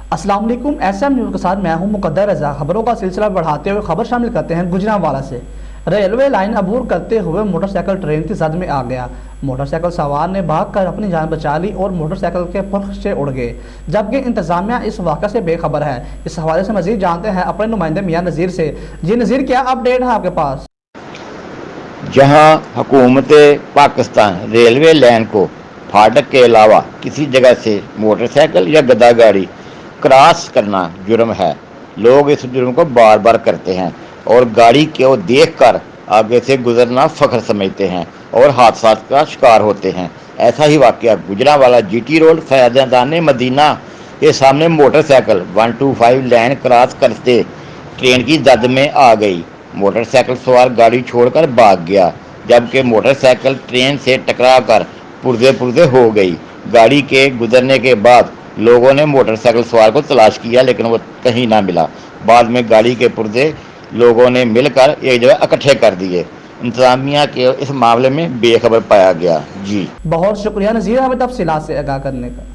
अस्सलाम वालेकुम। SM news के साथ मैं हूं मुकद्दर रज़ा। खबरों का सिलसिला बढ़ाते हुए खबर शामिल करते हैं गुजरांवाला से। रेलवे लाइन अबूर करते हुए मोटरसाइकिल ट्रेन की जद में आ गया। मोटरसाइकिल सवार ने भागकर अपनी जान बचा ली और मोटरसाइकिल के फर्श से उड़ गए, जबकि इंतजामिया इस वाक़े से बेखबर है। इस हवाले से मजीद जानते हैं अपने नुमाइंदे मियां नज़ीर से। जी नज़ीर, क्या अपडेट है आपके पास? जहां हुकूमत पाकिस्तान रेलवे लाइन को फाटक के अलावा किसी जगह से मोटरसाइकिल या गदा गाड़ी क्रॉस करना जुर्म है। लोग इस जुर्म को बार बार करते हैं और गाड़ी को देखकर आगे से गुजरना फख्र समझते हैं और हादसा का शिकार होते हैं। ऐसा ही वाकया गुजरांवाला GT रोड फैजान मदीना के सामने मोटरसाइकिल 125 लाइन क्रॉस करते ट्रेन की जद में आ गई। मोटरसाइकिल सवार गाड़ी छोड़कर भाग गया, जबकि मोटरसाइकिल ट्रेन से टकराकर पुर्जे पुर्जे हो गई। गाड़ी के गुजरने के बाद लोगों ने मोटरसाइकिल सवार को तलाश किया, लेकिन वो कहीं ना मिला। बाद में गाड़ी के पुर्जे लोगों ने मिलकर एक जगह इकट्ठे कर दिए। इंतजामिया के इस मामले में बेखबर पाया गया। जी बहुत शुक्रिया नज़ीर, हमें तफसीलात से आगाह करने का।